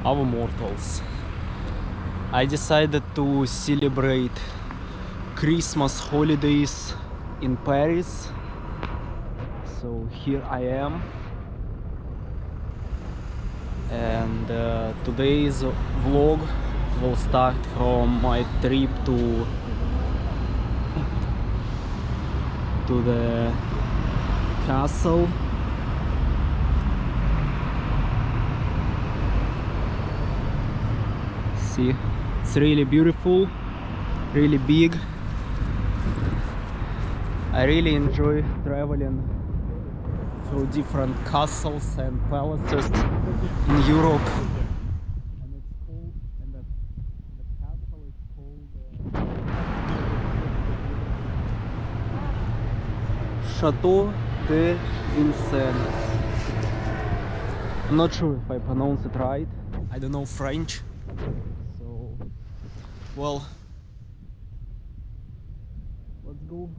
our mortals. I decided to celebrate Christmas holidays in Paris. So here I am. And today's vlog will start from my trip to the castle. See, it's really beautiful, really big. I really enjoy traveling through different castles and palaces in Europe. And it's called, and the castle is called Chateau de Vincennes. I'm not sure if I pronounce it right. I don't know French. So, well, let's go.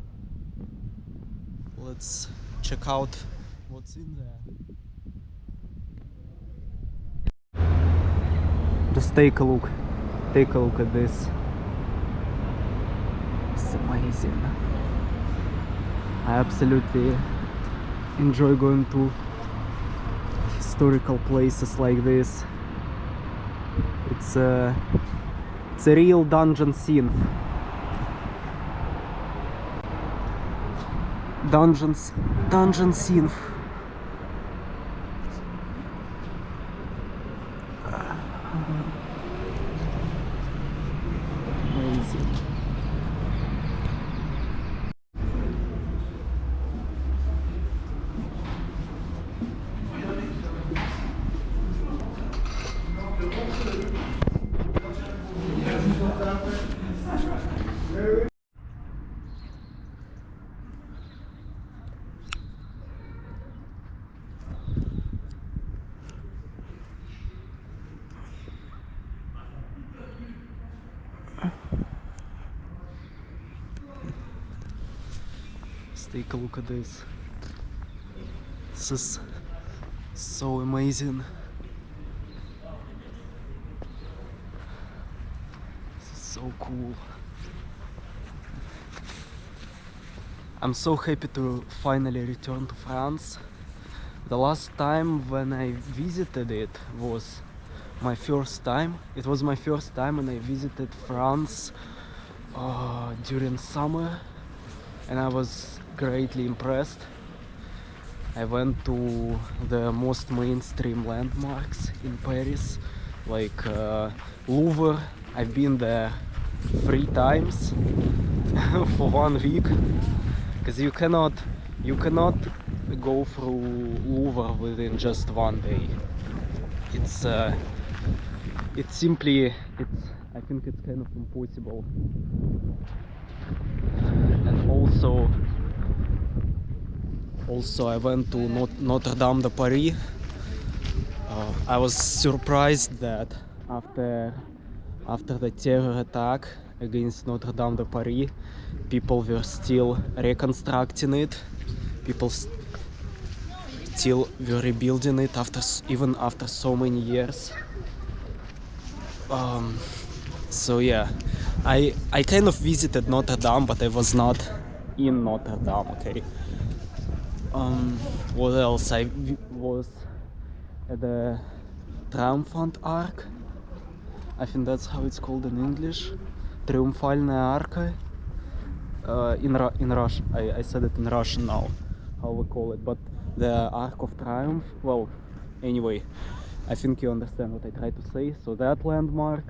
Let's check out what's in there. Just take a look at this. It's amazing. I absolutely enjoy going to historical places like this. It's a real dungeon scene. Dungeon scene. Amazing. Take a look at this. This is so amazing. This is so cool. I'm so happy to finally return to France. The last time when I visited it was my first time. It was my first time when I visited France during summer, and I was greatly impressed. I went to the most mainstream landmarks in Paris, like Louvre. I've been there 3 times for 1 week, because you cannot go through Louvre within just 1 day. It's I think it's kind of impossible. And also I went to Notre Dame de Paris. I was surprised that after the terror attack against Notre Dame de Paris, people were still reconstructing it. People still were rebuilding it even after so many years. So yeah, I kind of visited Notre Dame, but I was not in Notre Dame. Okay. What else? I was at the Triumphant Arch. I think that's how it's called in English. Triumphальная арка. In Russian, I said it in Russian now, how we call it, but the Arc of Triumph. Well, anyway, I think you understand what I try to say. So that landmark,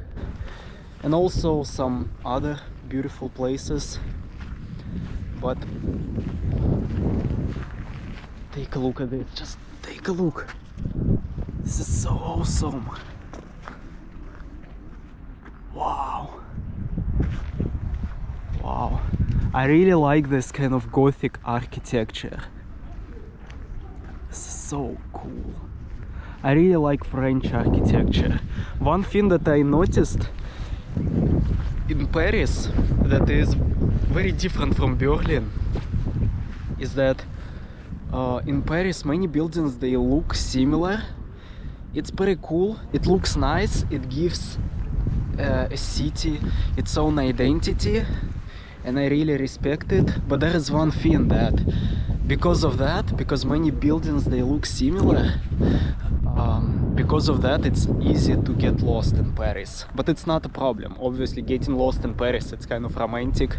and also some other beautiful places. But take a look at this, just take a look. This is so awesome. Wow. Wow. I really like this kind of Gothic architecture. This is so cool. I really like French architecture. One thing that I noticed in Paris that is very different from Berlin is that in Paris many buildings, they look similar, it's pretty cool. It looks nice. It gives a city its own identity, and I really respect it. But there is one thing that, because many buildings they look similar, because of that it's easy to get lost in Paris. But it's not a problem. Obviously, getting lost in Paris, it's kind of romantic.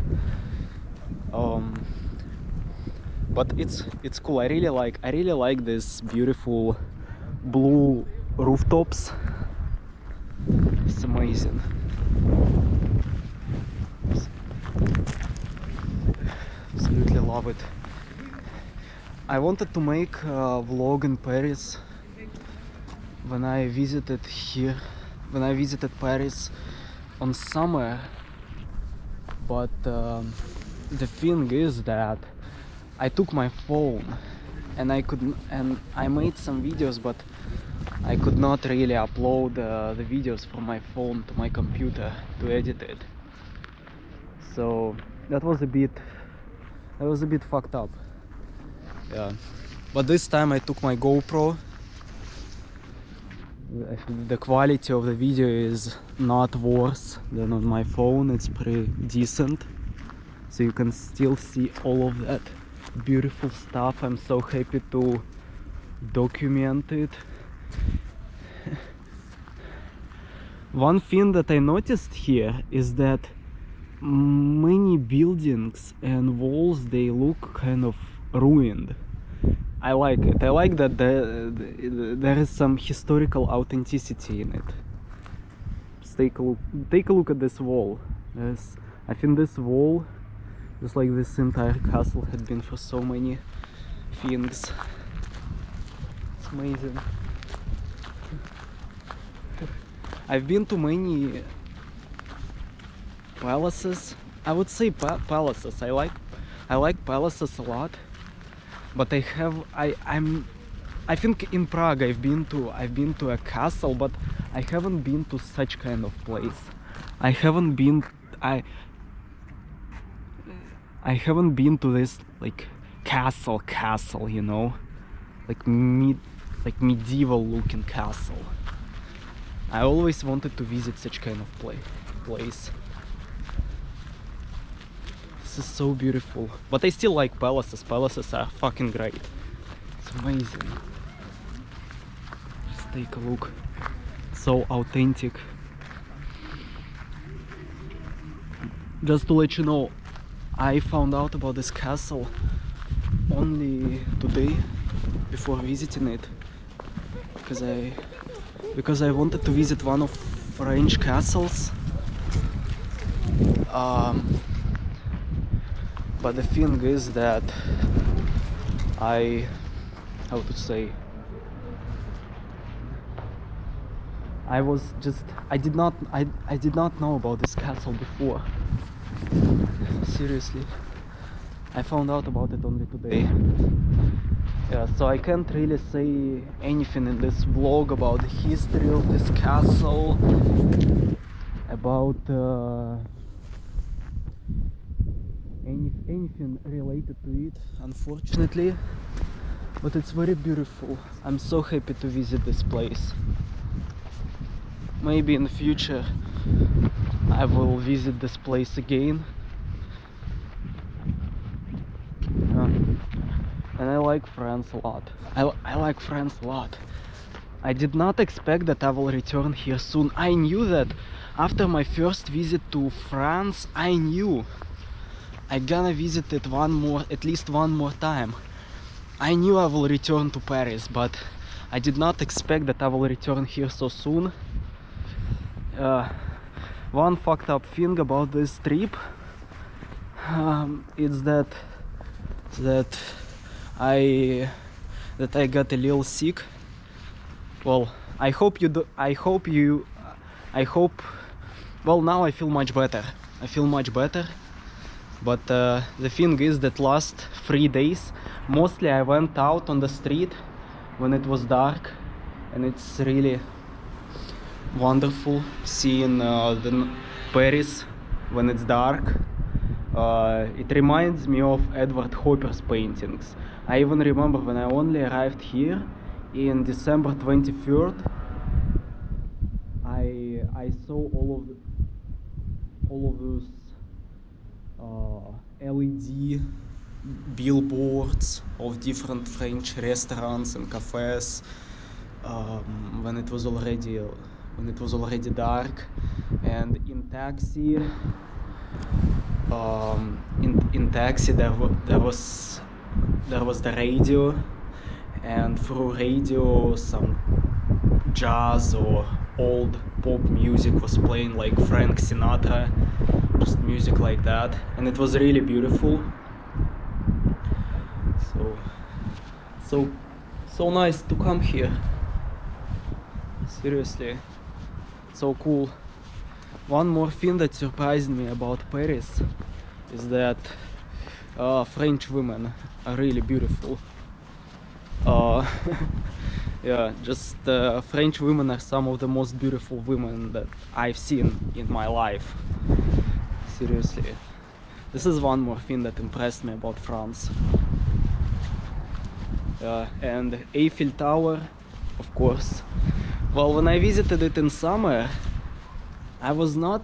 But it's cool. I really like this beautiful blue rooftops. It's amazing. Absolutely love it. I wanted to make a vlog in Paris when I visited Paris on summer, but the thing is that I took my phone and I made some videos, but I could not really upload the videos from my phone to my computer to edit it. So that was a bit fucked up. Yeah. But this time I took my GoPro. I think the quality of the video is not worse than on my phone. It's pretty decent. So you can still see all of that beautiful stuff. I'm so happy to document it. One thing that I noticed here is that many buildings and walls, they look kind of ruined. I like it. I like that there is some historical authenticity in it. Just take a look at this wall. I think this wall, just like this entire castle, had been for so many things. It's amazing. I've been to many palaces. I would say palaces. I like palaces a lot. But I think in Prague I've been to a castle, but I haven't been to such kind of place. I haven't been to this like castle, you know, like medieval looking castle. I always wanted to visit such kind of place. This is so beautiful. But I still like palaces. Palaces are fucking great. It's amazing. Just take a look. It's so authentic. Just to let you know, I found out about this castle only today before visiting it, because I wanted to visit one of French castles. But the thing is that I did not know about this castle before. Seriously, I found out about it only today. Yeah, so I can't really say anything in this vlog about the history of this castle, about anything related to it, unfortunately. But it's very beautiful. I'm so happy to visit this place. Maybe in the future I will visit this place again. And I like France a lot. I like France a lot. I did not expect that I will return here soon. I knew that after my first visit to France, I knew I'm gonna visit it at least one more time. I knew I will return to Paris, but I did not expect that I will return here so soon. One fucked up thing about this trip is that I got a little sick. Well, well, now I feel much better. But the thing is that last 3 days, mostly I went out on the street when it was dark, and it's really wonderful seeing the Paris when it's dark. It reminds me of Edward Hopper's paintings. I even remember when I only arrived here in December 23rd, I saw all of those LED billboards of different French restaurants and cafes when it was already dark, and in taxi there was the radio, and through radio some jazz or old pop music was playing, like Frank Sinatra, just music like that, and it was really beautiful. So nice to come here. Seriously, so cool. One more thing that surprised me about Paris is that French women are really beautiful. Yeah, just French women are some of the most beautiful women that I've seen in my life. Seriously, this is one more thing that impressed me about France. And Eiffel Tower, of course. Well, when I visited it in summer, I was not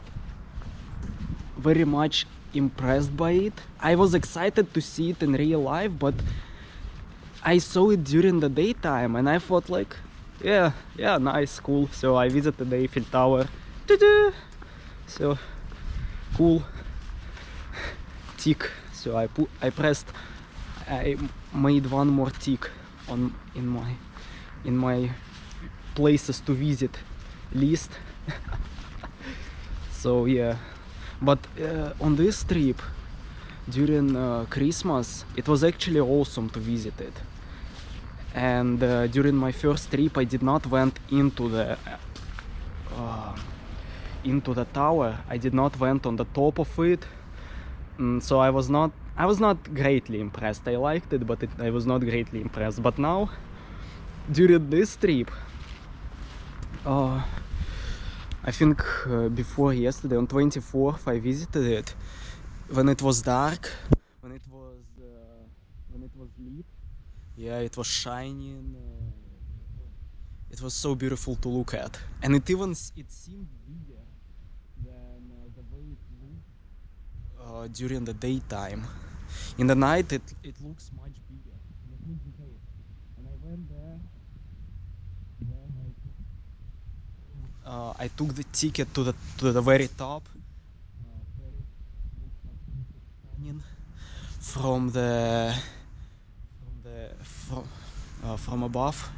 very much impressed by it. I was excited to see it in real life, but I saw it during the daytime and I thought like, yeah, nice, cool. So I visited the Eiffel Tower. So cool. Tick. So I made one more tick in my places to visit list. So yeah, but on this trip during Christmas it was actually awesome to visit it, and during my first trip I did not went into the tower. I did not went on the top of it, so I was not greatly impressed. I liked it, but I was not greatly impressed. But now during this trip, I think before yesterday, on 24th, I visited it when it was dark, when it was lit. Yeah, it was shining. It was so beautiful to look at, and it seemed bigger than the way it looked during the daytime. In the night, it looks much bigger. It looks great, and I went there. I took the ticket to the very top. Paris looks absolutely stunning from above.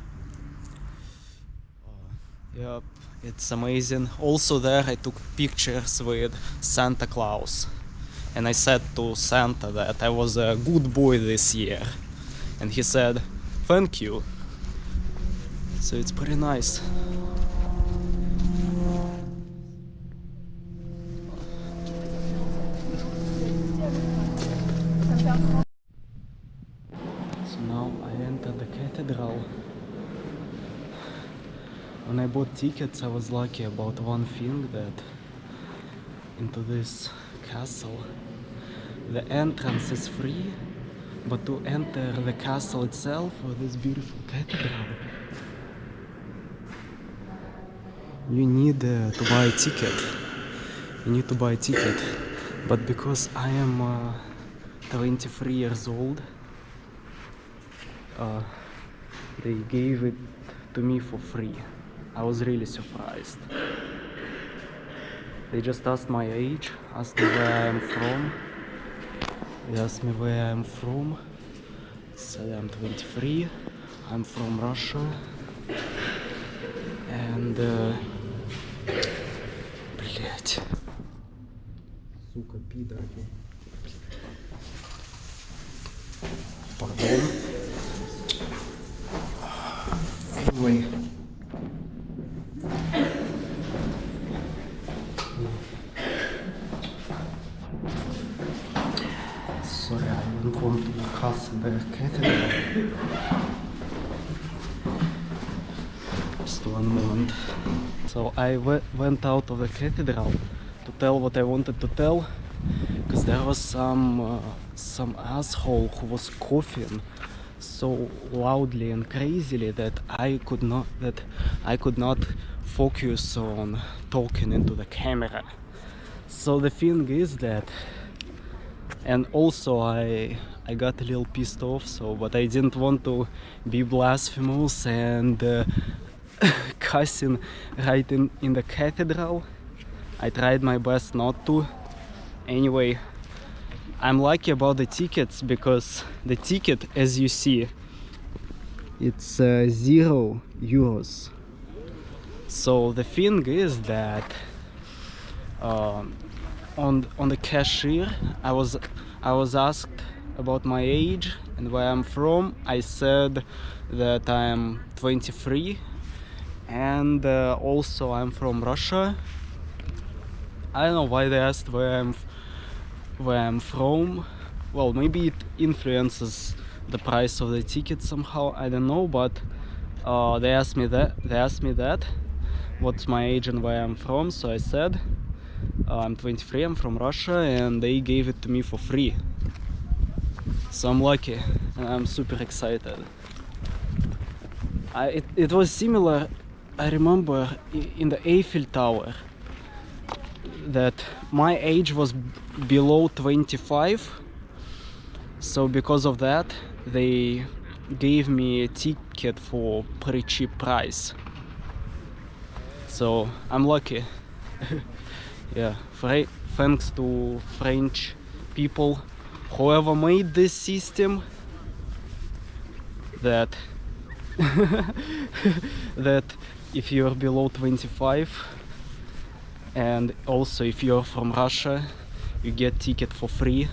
Yep, it's amazing. Also there I took pictures with Santa Claus, and I said to Santa that I was a good boy this year, and he said thank you. So it's pretty nice. So now I enter the cathedral. When I bought tickets, I was lucky about one thing, that into this castle the entrance is free, but to enter the castle itself, or this beautiful cathedral, you need to buy a ticket. You need to buy a ticket. But because I am 23 years old, they gave it to me for free. I was really surprised. They just asked my age, asked me where I am from. They asked me where I am from. Said I'm 23, I'm from Russia. And блять. Сука, пидорки. Pardon. Anyway. Sorry, I don't want to cuss the cathedral. Just one moment. So I went out of the cathedral to tell what I wanted to tell, because there was some asshole who was coughing so loudly and crazily that I could not focus on talking into the camera. So the thing is that, and also I got a little pissed off, but I didn't want to be blasphemous and cussing right in the cathedral. I tried my best not to. Anyway, I'm lucky about the tickets because the ticket, as you see, it's €0. So the thing is that on the cashier I was asked about my age and where I'm from. I said that I'm 23 and also I'm from Russia. I don't know why they asked where I'm from. Well, maybe it influences the price of the ticket somehow, I don't know, but they asked me that what's my age and where I'm from. So I said I'm 23, I'm from Russia, and they gave it to me for free. So I'm lucky and I'm super excited. It was similar, I remember, in the Eiffel Tower, that my age was below 25, so because of that they gave me a ticket for pretty cheap price. So I'm lucky. Yeah, thanks to French people, whoever made this system, that that if you're below 25 and also if you're from Russia, you get ticket for free.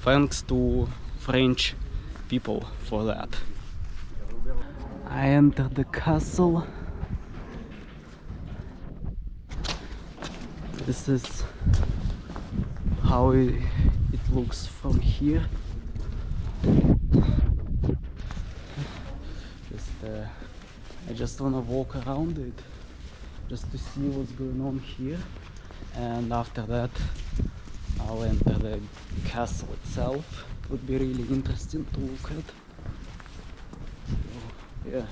Thanks to French people for that. I entered the castle. This is how it looks from here. I just wanna walk around it just to see what's going on here, and after that I'll enter the castle itself. It would be really interesting to look at. So, yeah.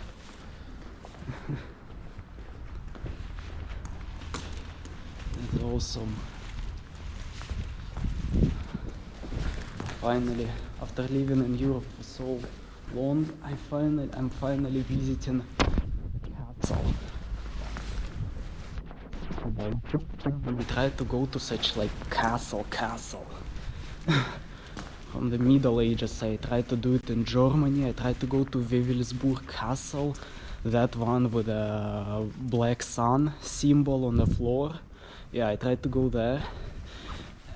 That's awesome. Finally, after living in Europe for so long, I'm finally visiting castle. We try to go to such like castle. From the Middle Ages, I tried to do it in Germany. I tried to go to Wewelsburg Castle, that one with a black sun symbol on the floor. Yeah, I tried to go there,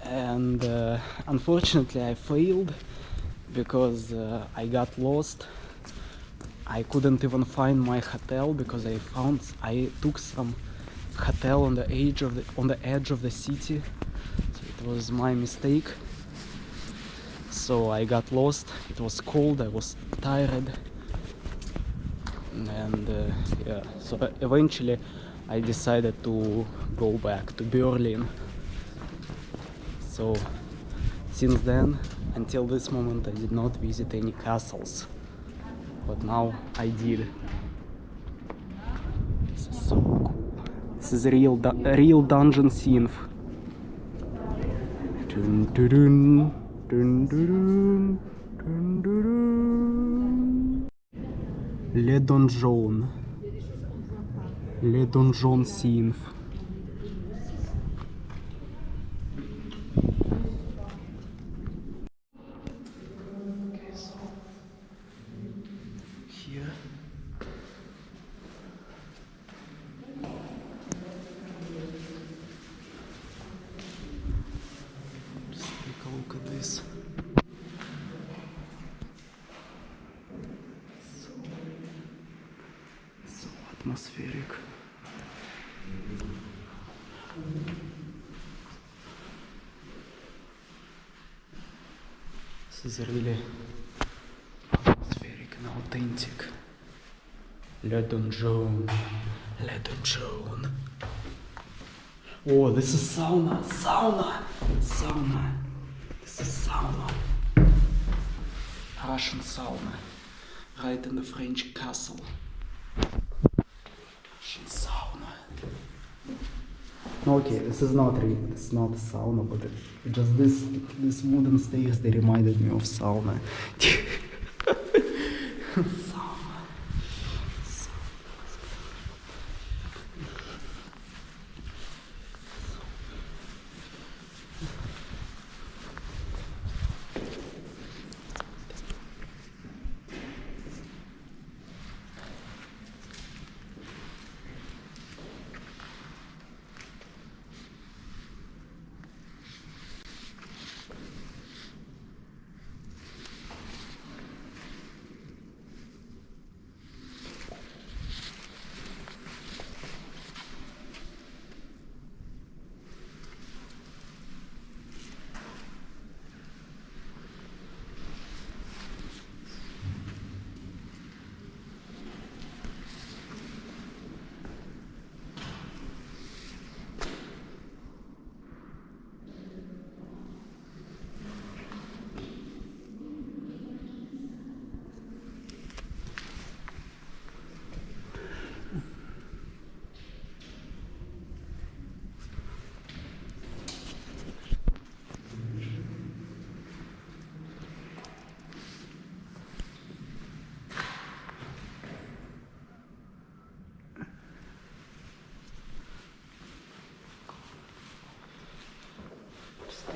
and unfortunately I failed because I got lost. I couldn't even find my hotel because I took some hotel on the edge of the city. So it was my mistake. So I got lost. It was cold, I was tired, and yeah, so eventually I decided to go back to Berlin. So since then, until this moment, I did not visit any castles, but now I did. This is so cool. This is a real dungeon scene. Dun, dun, dun, dun, dun, dun, dun, dun. Le donjon scene. Okay, so here just take a look at this. So atmospheric. This is really atmospheric and authentic. Le donjon. Oh, this is sauna. This is sauna. Russian sauna. Right in the French castle. Shit, sauna. Okay, this is not real. It's not a sauna, but just this wooden stairs, they reminded me of sauna. Sauna.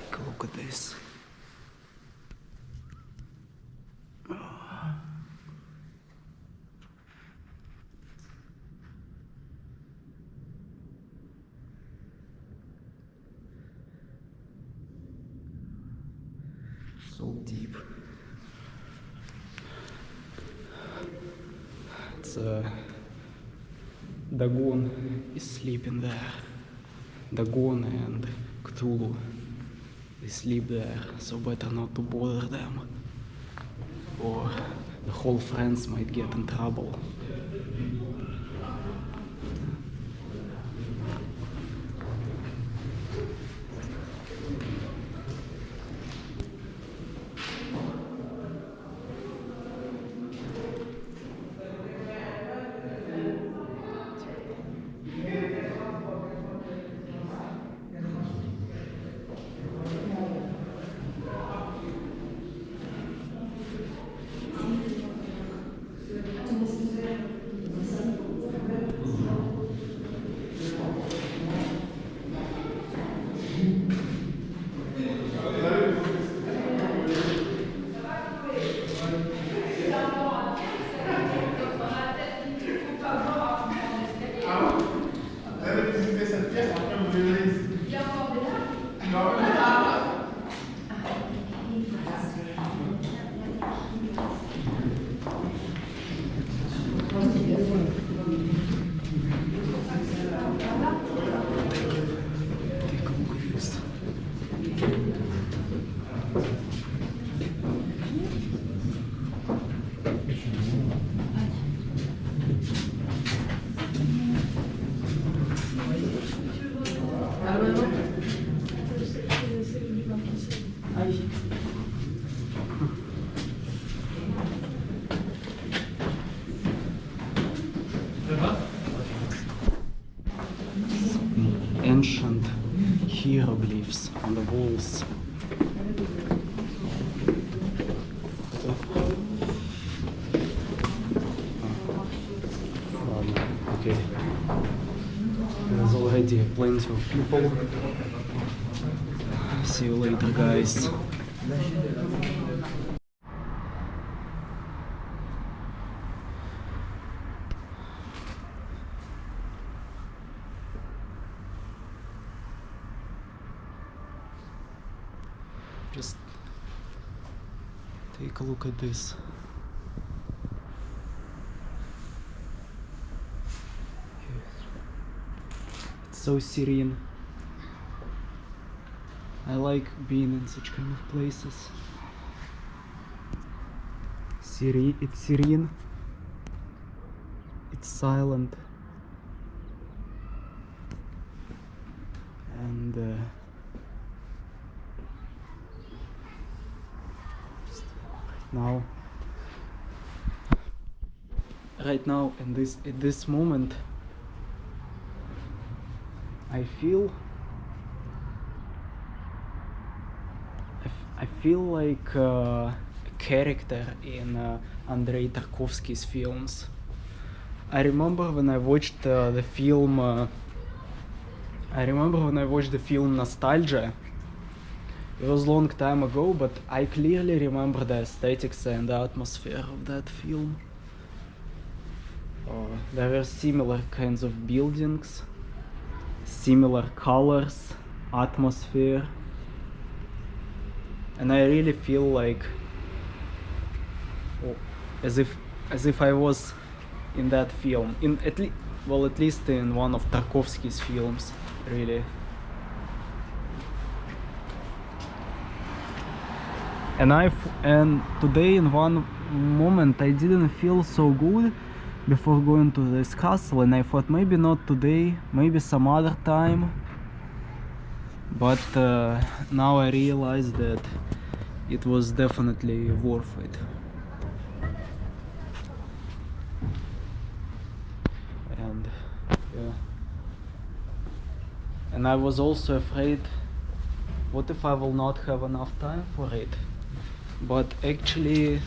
Take a look at this. So deep. It's Dagon is sleeping there. Dagon and Cthulhu. They sleep there, so better not to bother them, or the whole friends might get in trouble. Ancient hieroglyphs on the walls. Okay. There's already plenty of people. See you later, guys. Just take a look at this. It's so serene. I like being in such kind of places. It's serene. It's silent. And right now at this moment I feel I feel like a character in Andrei Tarkovsky's films. I remember when I watched the film. I remember when I watched the film Nostalgia. It was a long time ago, but I clearly remember the aesthetics and the atmosphere of that film. There were similar kinds of buildings, similar colors, atmosphere, and I really feel like as if I was in that film, at least in one of Tarkovsky's films, really. And today in one moment I didn't feel so good before going to this castle, and I thought maybe not today, maybe some other time. But now I realize that it was definitely worth it. And yeah. And I was also afraid, what if I will not have enough time for it? But actually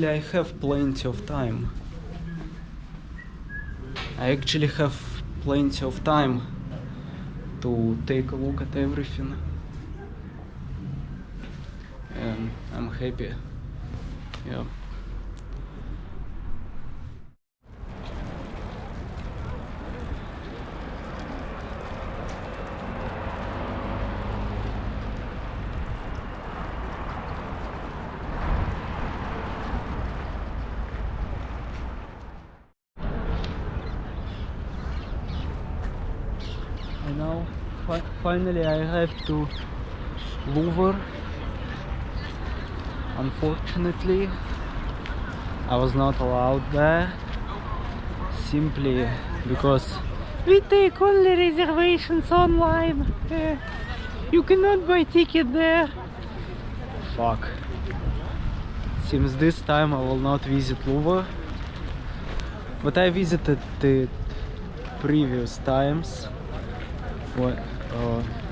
I have plenty of time. I actually have plenty of time to take a look at everything, and I'm happy. Yeah. And now finally I arrived to Louvre. Unfortunately I was not allowed there, simply because we take only reservations online. You cannot buy ticket there. Fuck. Seems this time I will not visit Louvre, but I visited it previous times.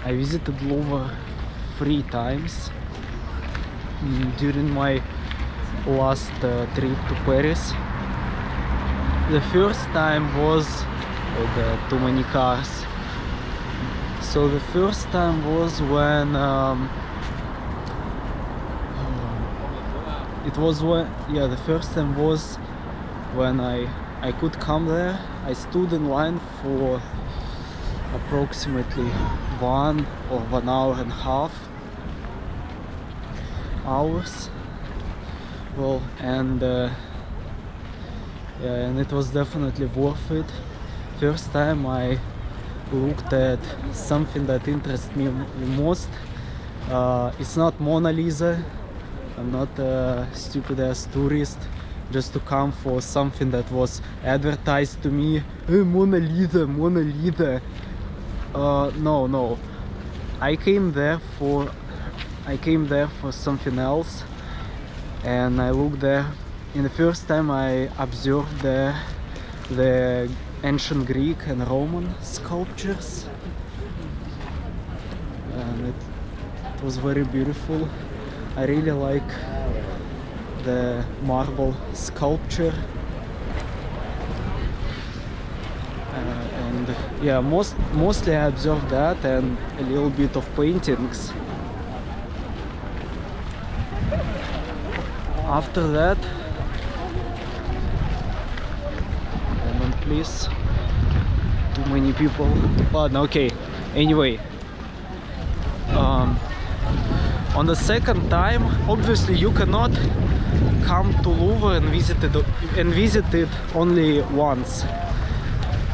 I visited Louvre 3 times during my last trip to Paris. The first time was too many cars. So the first time was when the first time was when I could come there. I stood in line for approximately 1 or 1 hour and a half hours. Well, and it was definitely worth it. First time I looked at something that interests me the most. It's not Mona Lisa. I'm not a stupid ass tourist just to come for something that was advertised to me. Hey, Mona Lisa, Mona Lisa. No. I came there for something else, and I looked there. In the first time I observed the ancient Greek and Roman sculptures, and it was very beautiful. I really like the marble sculpture. And yeah, mostly I observed that and a little bit of paintings. After that, moment please, too many people. But okay, anyway, on the second time, obviously you cannot come to Louvre and visit it only once.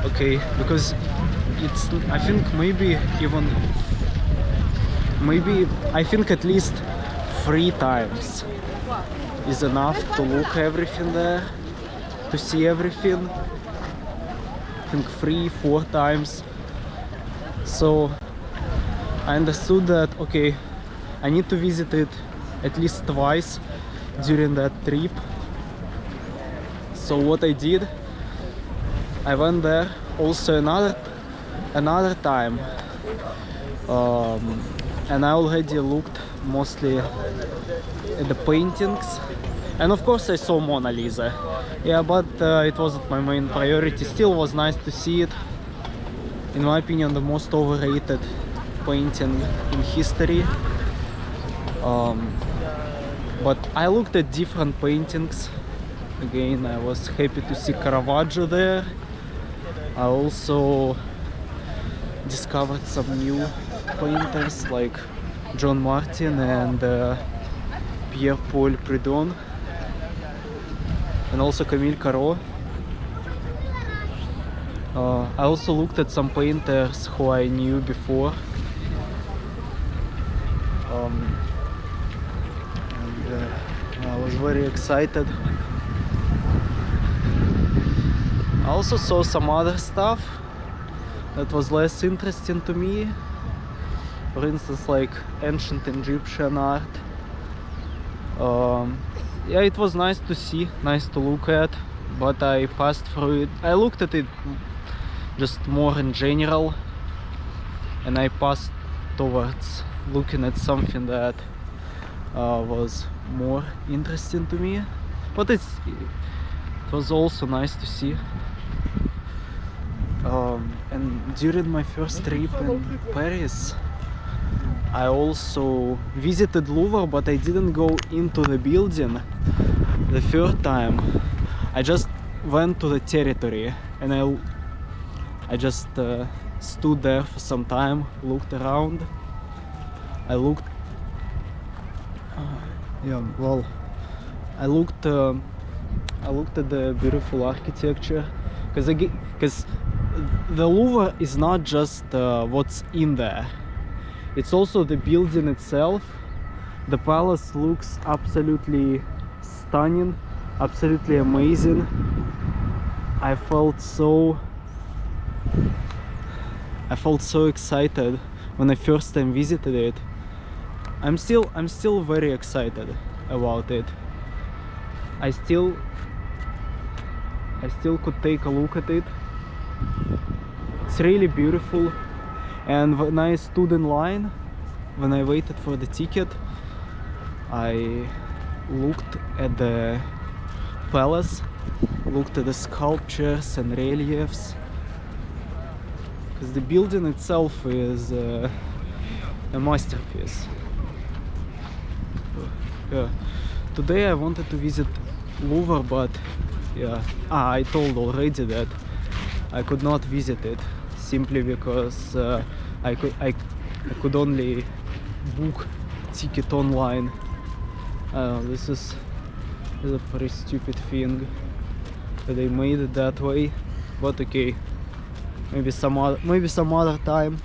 Okay, because it's, I think I think at least 3 times is enough to look everything there, to see everything. I think 3-4 times. So I understood that, okay, I need to visit it at least twice during that trip. So what I did, I went there also another time, and I already looked mostly at the paintings, and of course I saw Mona Lisa. Yeah, but it wasn't my main priority. Still was nice to see it. In my opinion, the most overrated painting in history. But I looked at different paintings. Again, I was happy to see Caravaggio there. I also discovered some new painters like John Martin and Pierre-Paul Prud'hon, and also Camille Corot. I also looked at some painters who I knew before. I was very excited. I also saw some other stuff that was less interesting to me. For instance, like ancient Egyptian art. Yeah, it was nice to see, nice to look at, but I passed through it. I looked at it just more in general, and I passed towards looking at something that was more interesting to me. But it was also nice to see. And during my first trip in Paris, I also visited Louvre, but I didn't go into the building the third time. I just went to the territory, and I just stood there for some time, looked around. I looked I looked at the beautiful architecture, because the Louvre is not just what's in there, it's also the building itself. The palace looks absolutely stunning, absolutely amazing. I felt so excited when I first time visited it. I'm still very excited about it. I still could take a look at it. It's really beautiful. And when I stood in line, when I waited for the ticket, I looked at the palace, looked at the sculptures and reliefs, because the building itself is a masterpiece. Yeah. Today I wanted to visit Louvre, but yeah, I told already that I could not visit it simply because I could only book ticket online. This is a pretty stupid thing that they made it that way, but okay, maybe some other time,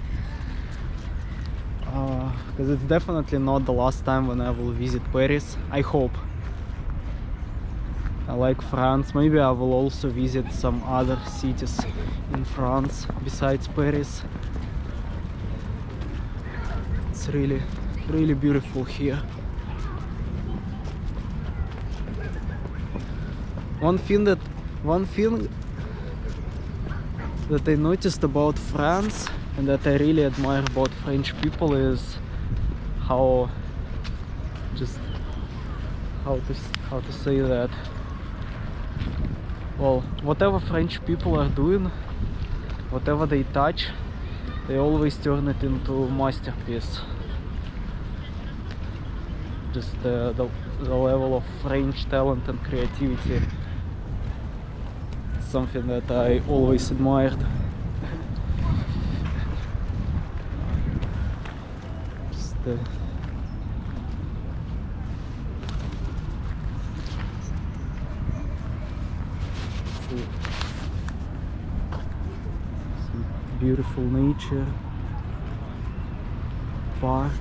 because it's definitely not the last time when I will visit Paris. I hope. I like France. Maybe I will also visit some other cities in France besides Paris. It's really beautiful here. One thing that I noticed about France and that I really admire about French people is how to say that. Well, whatever French people are doing, whatever they touch, they always turn it into a masterpiece. Just the level of French talent and creativity. It's something that I always admired. Just, some beautiful nature, park.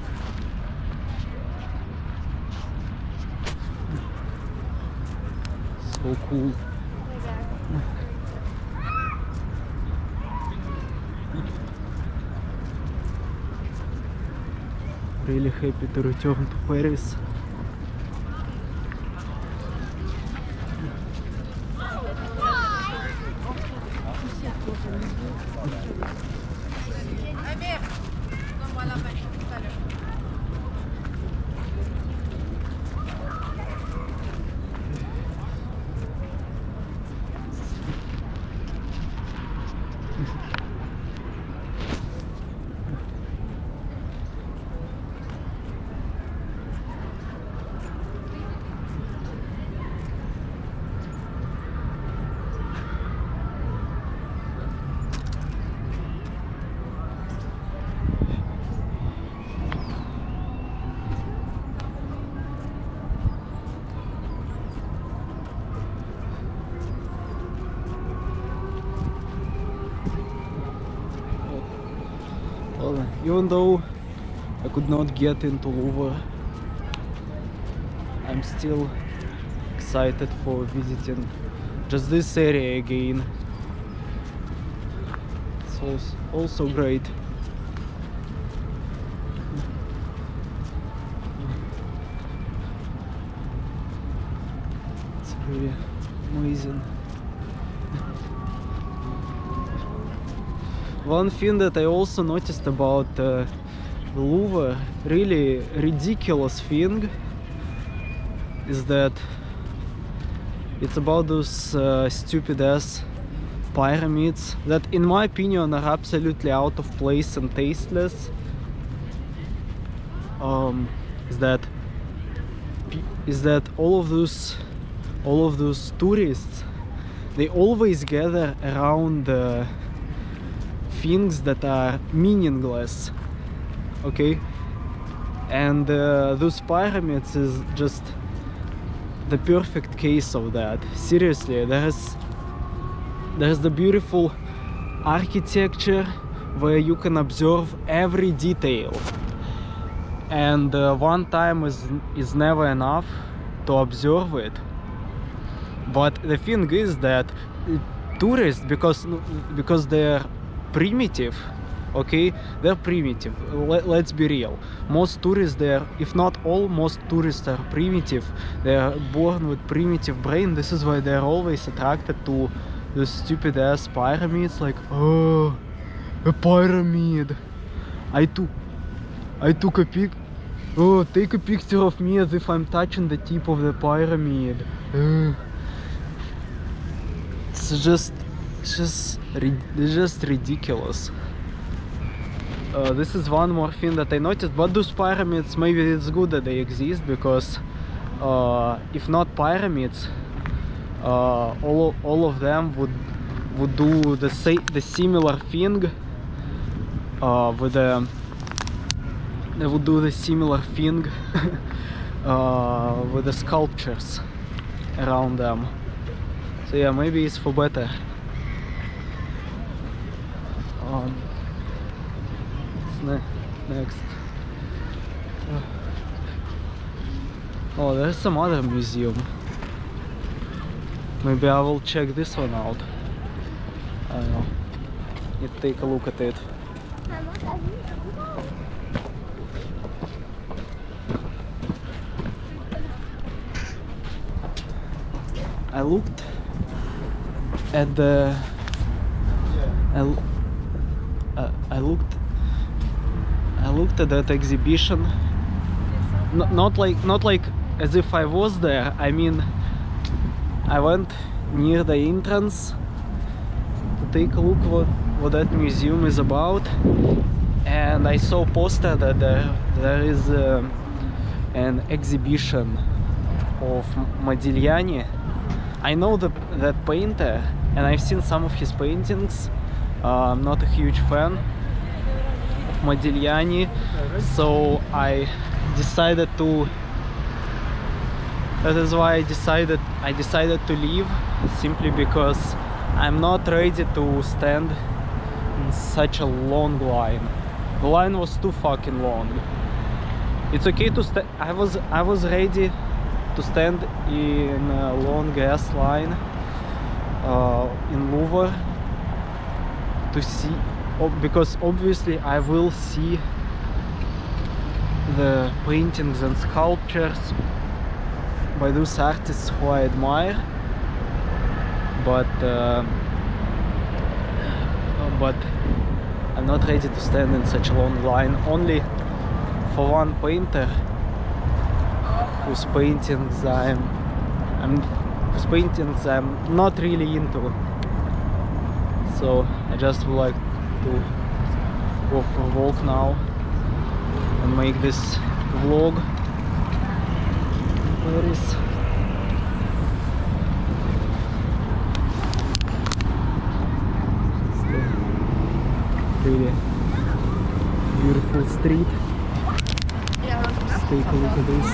So cool. Really happy to return to Paris. Well, even though I could not get into Louvre, I'm still excited for visiting just this area again. It's also great. It's really amazing. One thing that I also noticed about the Louvre, really ridiculous thing, is that it's about those stupid ass pyramids that in my opinion are absolutely out of place and tasteless. Is that all of those tourists, they always gather around things that are meaningless, okay? And those pyramids is just the perfect case of that. Seriously, there's the beautiful architecture where you can observe every detail, and one time is never enough to observe it. But the thing is that tourists, because they're primitive, okay, they're primitive. Let's be real. Most tourists there, if not all, most tourists are primitive. They are born with primitive brain. This is why they're always attracted to the stupid ass pyramids. Like, oh, a pyramid. I took a pic. Oh, take a picture of me as if I'm touching the tip of the pyramid. It's just ridiculous. This is one more thing that I noticed. But those pyramids, maybe it's good that they exist, because if not pyramids, all of them would do the similar thing they would do the similar thing with the sculptures around them. So yeah, maybe it's for better. Next. Oh, there's some other museum. Maybe I will check this one out. I don't know. Need to take a look at it. I looked at the I looked at that exhibition. Not like as if I was there. I mean, I went near the entrance to take a look what that museum is about, and I saw a poster that there is an exhibition of Modigliani. I know that painter, and I've seen some of his paintings. I'm not a huge fan of Modigliani, so I decided to. That is why I decided to leave, simply because I'm not ready to stand in such a long line. The line was too fucking long. It's okay to stand. I was ready to stand in a long ass line in Louvre to see, because obviously I will see the paintings and sculptures by those artists who I admire, but I'm not ready to stand in such a long line only for one painter whose paintings I'm not really into. So I just would like to go for a walk now and make this vlog. There is really beautiful street. Let's take a look at this.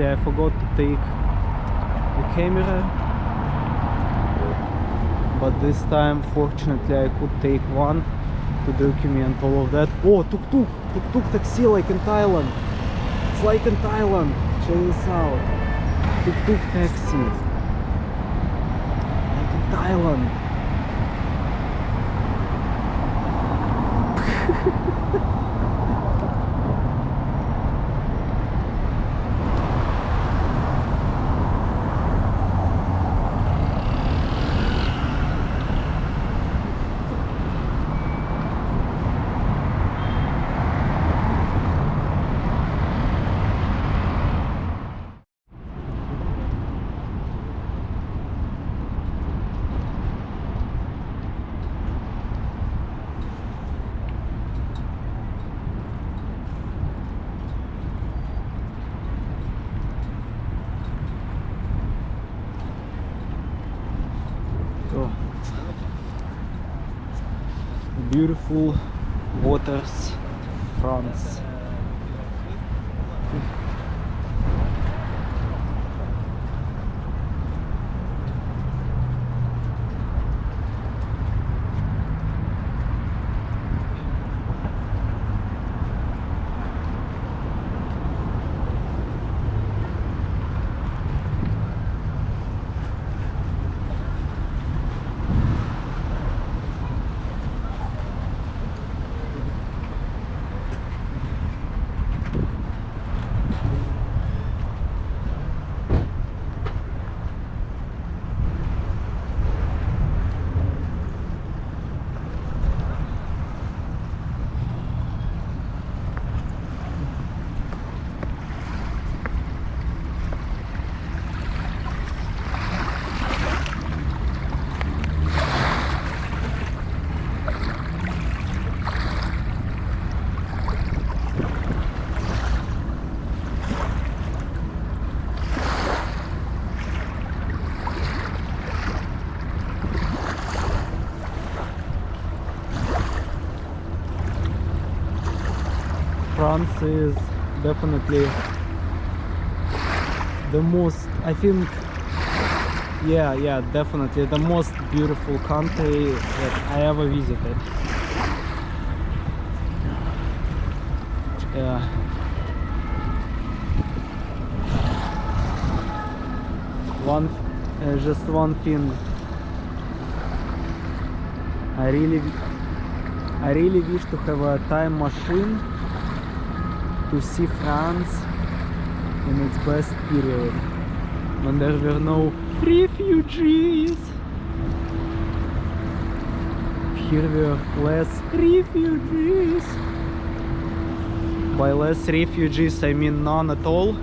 Unfortunately, I forgot to take the camera, but this time, fortunately, I could take one to document all of that. Oh, tuk-tuk taxi like in Thailand. It's like in Thailand. Check this out. Tuk-tuk taxi. Like in Thailand. So, beautiful waters, France. France is definitely the most, I think, yeah, definitely the most beautiful country that I ever visited. Yeah. Just one thing. I really wish to have a time machine to see France in its best period, when there were no refugees. Here were less refugees. By less refugees I mean none at all.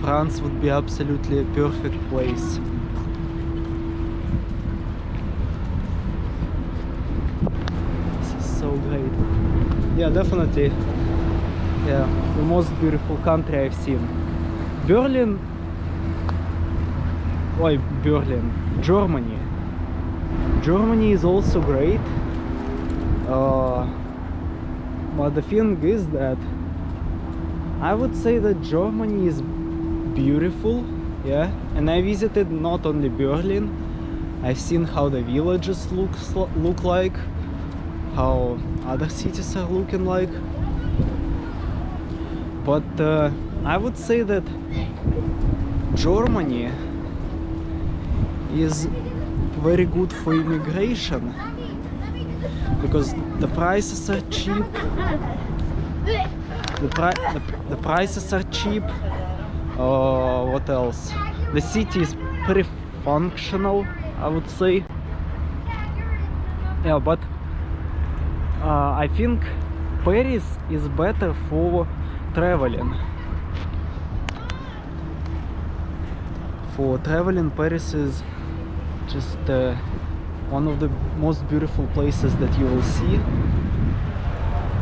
France would be absolutely a perfect place. This is so great. Yeah, definitely. Yeah, the most beautiful country I've seen. Berlin. Germany. Germany is also great. But the thing is that I would say that Germany is beautiful, yeah. And I visited not only Berlin. I've seen how the villages look like, how other cities are looking like. But I would say that Germany is very good for immigration because the prices are cheap. The prices are cheap. What else? The city is pretty functional, I would say. Yeah, but I think Paris is better for traveling. For traveling, Paris is just one of the most beautiful places that you will see.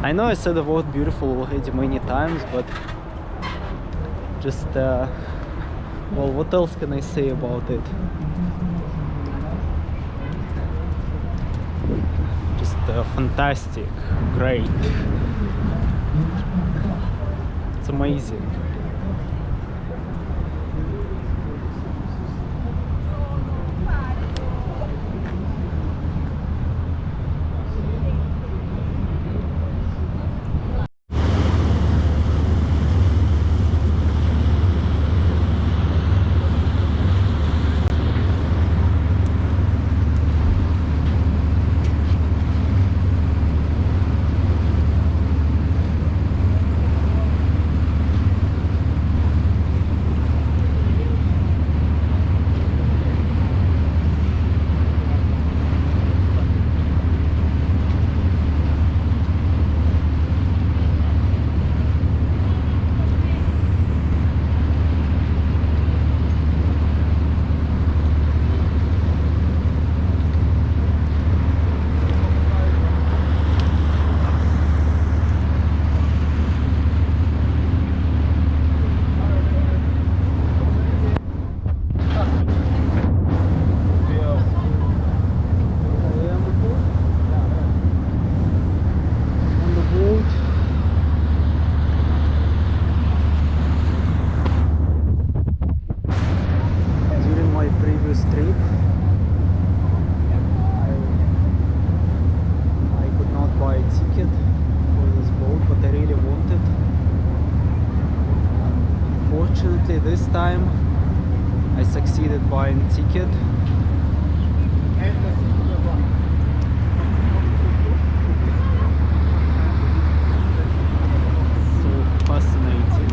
I know I said the word beautiful already many times, but just well, what else can I say about it? Just fantastic, great. It's amazing. Unfortunately, this time I succeeded buying ticket. So fascinating.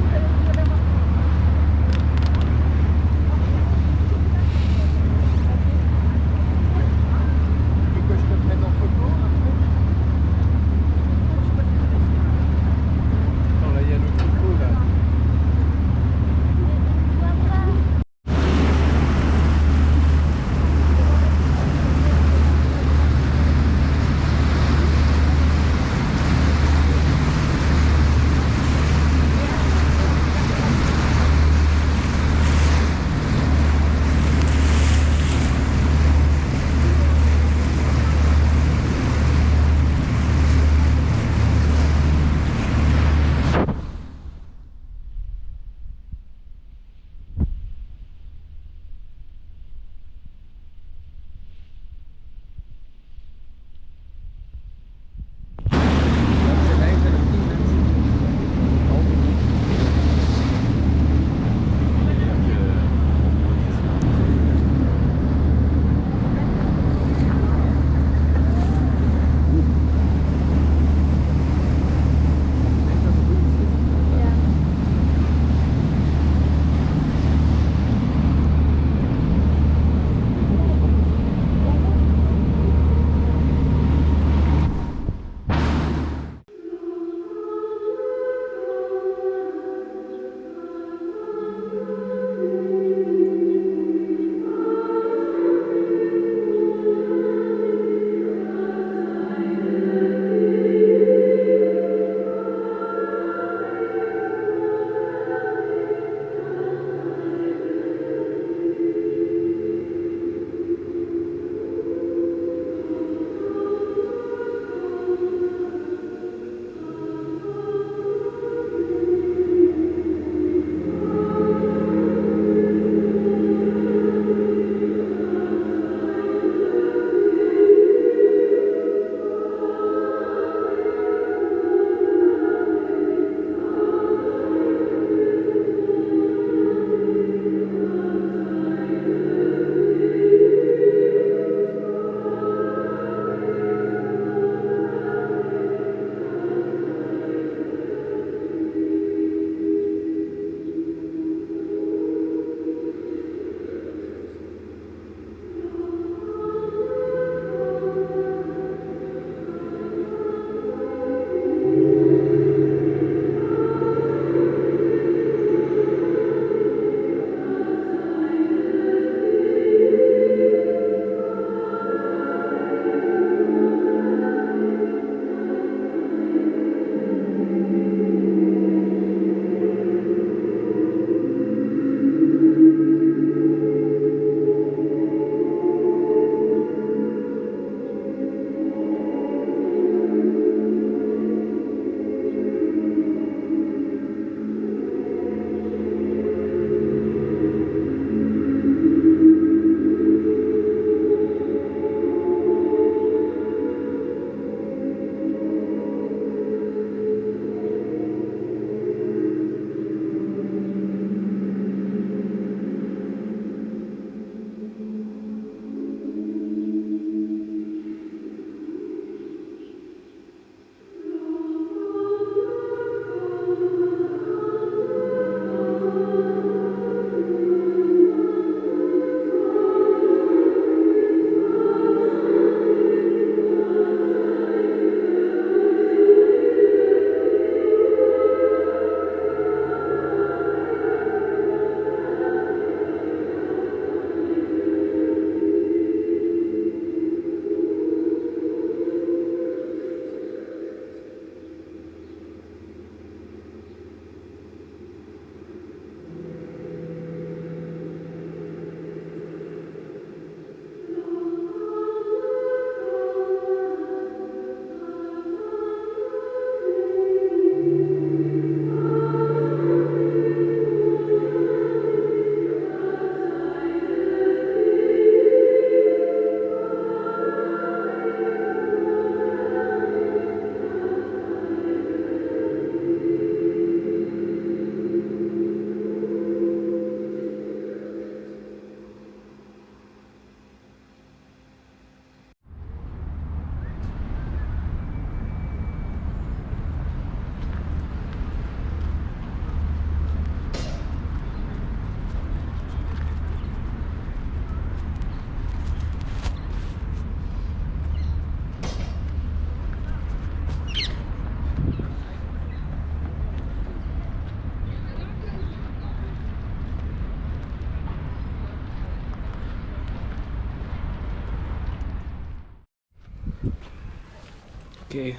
Okay,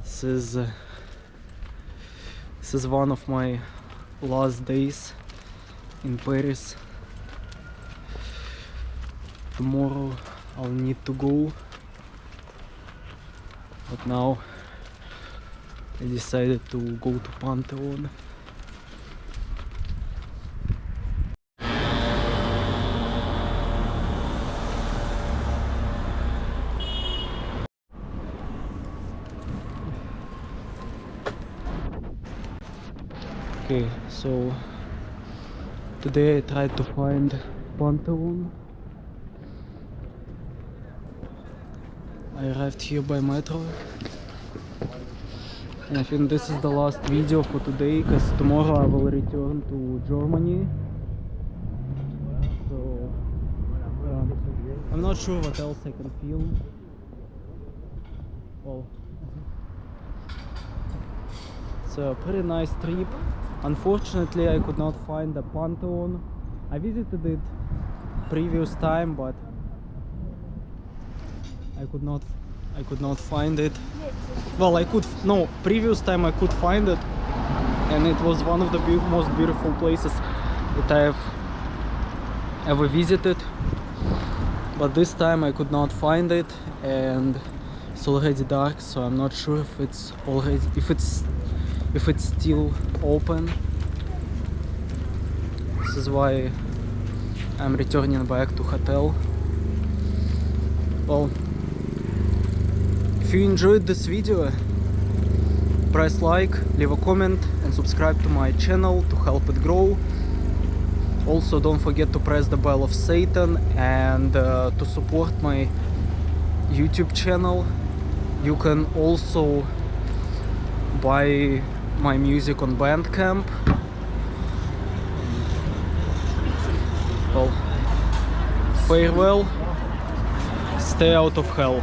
this is one of my last days in Paris. Tomorrow I'll need to go, but now I decided to go to Pantheon. Okay, so today I tried to find Pantheon. I arrived here by metro, and I think this is the last video for today, because tomorrow I will return to Germany. So I'm not sure what else I can film. Well, it's a pretty nice trip. Unfortunately, I could not find the Pantheon. I visited it previous time, but I could not find it. Well, previous time I could find it, and it was one of the most beautiful places that I have ever visited. But this time I could not find it, and it's already dark, so I'm not sure if it's still open. This is why I'm returning back to hotel. Well, if you enjoyed this video, press like, leave a comment and subscribe to my channel to help it grow. Also, don't forget to press the bell of Satan and to support my YouTube channel. You can also buy my music on Bandcamp. Well, farewell, stay out of hell.